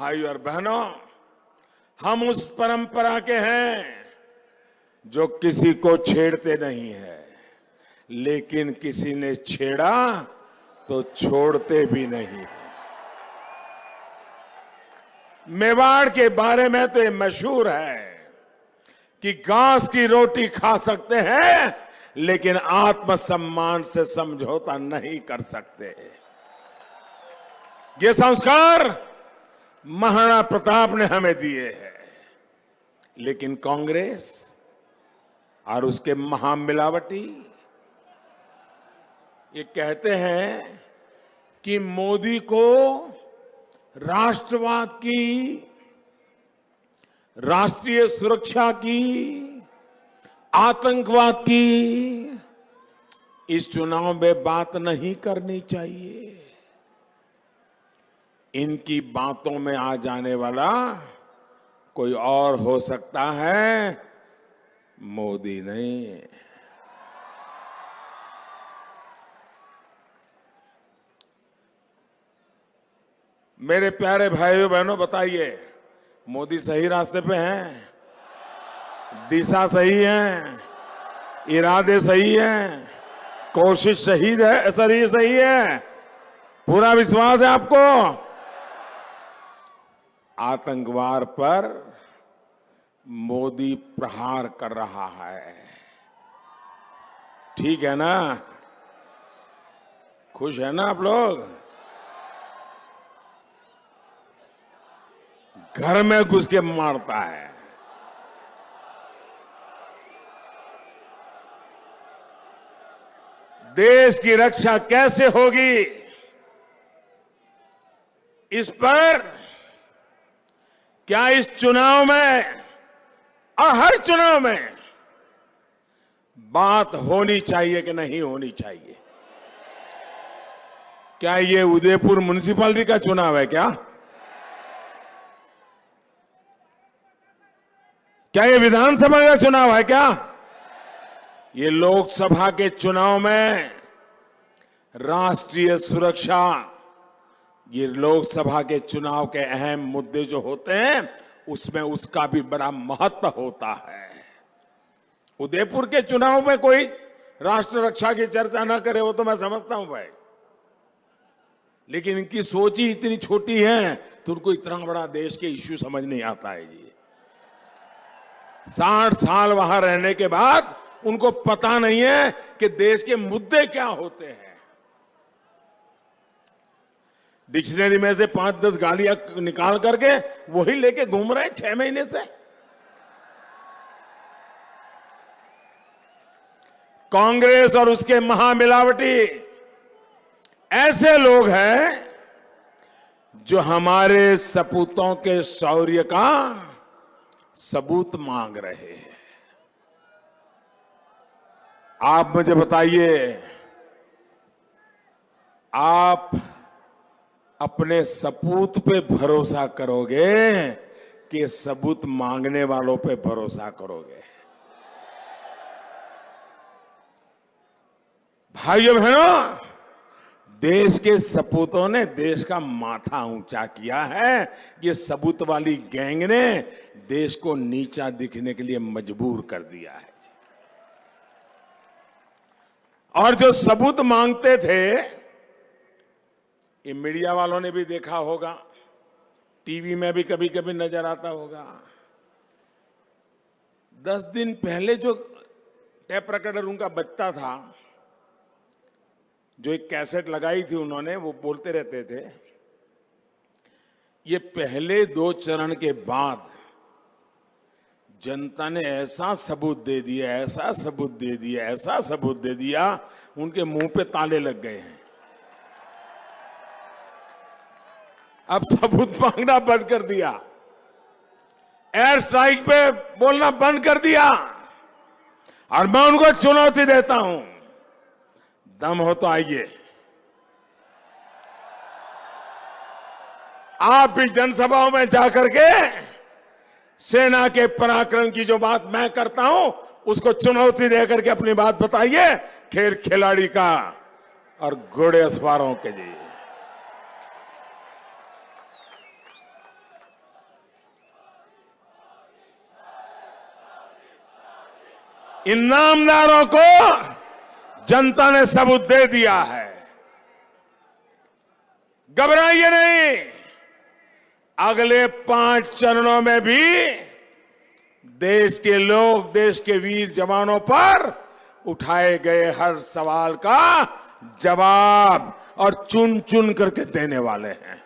भाइयों और बहनों, हम उस परंपरा के हैं जो किसी को छेड़ते नहीं है, लेकिन किसी ने छेड़ा तो छोड़ते भी नहीं। मेवाड़ के बारे में तो ये मशहूर है कि घास की रोटी खा सकते हैं, लेकिन आत्मसम्मान से समझौता नहीं कर सकते। ये संस्कार महाराणा प्रताप ने हमें दिए हैं, लेकिन कांग्रेस और उसके महामिलावटी ये कहते हैं कि मोदी को राष्ट्रवाद की, राष्ट्रीय सुरक्षा की, आतंकवाद की इस चुनाव में बात नहीं करनी चाहिए। इनकी बातों में आ जाने वाला कोई और हो सकता है, मोदी नहीं। मेरे प्यारे भाइयों बहनों, बताइए, मोदी सही रास्ते पे हैं? दिशा सही है? इरादे सही हैं? कोशिश सही है? पूरा विश्वास है आपको? आतंकवाद पर मोदी प्रहार कर रहा है, ठीक है ना? खुश है ना आप लोग? घर में घुस के मारता है। देश की रक्षा कैसे होगी, इस पर क्या इस चुनाव में और हर चुनाव में बात होनी चाहिए कि नहीं होनी चाहिए? क्या ये उदयपुर म्युनिसिपैलिटी का चुनाव है क्या? क्या ये विधानसभा का चुनाव है क्या? ये लोकसभा के चुनाव में राष्ट्रीय सुरक्षा, ये लोकसभा के चुनाव के अहम मुद्दे जो होते हैं उसमें उसका भी बड़ा महत्व होता है। उदयपुर के चुनाव में कोई राष्ट्र रक्षा की चर्चा ना करे वो तो मैं समझता हूं भाई, लेकिन इनकी सोच ही इतनी छोटी है तो उनको इतना बड़ा देश के इश्यू समझ नहीं आता है जी। 60 साल वहां रहने के बाद उनको पता नहीं है कि देश के मुद्दे क्या होते हैं। डिक्शनरी में से 5-10 गालियां निकाल करके वही लेके घूम रहे हैं 6 महीने से। कांग्रेस और उसके महामिलावटी ऐसे लोग हैं जो हमारे सपूतों के शौर्य का सबूत मांग रहे हैं। आप मुझे बताइए, आप अपने सपूत पे भरोसा करोगे कि सबूत मांगने वालों पे भरोसा करोगे? भाइयों बहनों, देश के सपूतों ने देश का माथा ऊंचा किया है। ये सबूत वाली गैंग ने देश को नीचा दिखने के लिए मजबूर कर दिया है। और जो सबूत मांगते थे, ये मीडिया वालों ने भी देखा होगा, टीवी में भी कभी कभी नजर आता होगा। 10 दिन पहले जो टेप रिकॉर्डर उनका बजता था, जो एक कैसेट लगाई थी उन्होंने, वो बोलते रहते थे, ये पहले 2 चरण के बाद जनता ने ऐसा सबूत दे दिया, ऐसा सबूत दे दिया, ऐसा सबूत दे दिया, उनके मुंह पे ताले लग गए हैं। अब सबूत मांगना बंद कर दिया, एयर स्ट्राइक पे बोलना बंद कर दिया। और मैं उनको चुनौती देता हूं, दम हो तो आइए, आप भी जनसभाओं में जाकर के सेना के पराक्रम की जो बात मैं करता हूं उसको चुनौती देकर के अपनी बात बताइए। खेल खिलाड़ी का और घोड़े सवारों के जी। इन नामदारों को जनता ने सबूत दे दिया है। घबराइए नहीं, अगले 5 चरणों में भी देश के लोग, देश के वीर जवानों पर उठाए गए हर सवाल का जवाब और चुन चुन करके देने वाले हैं।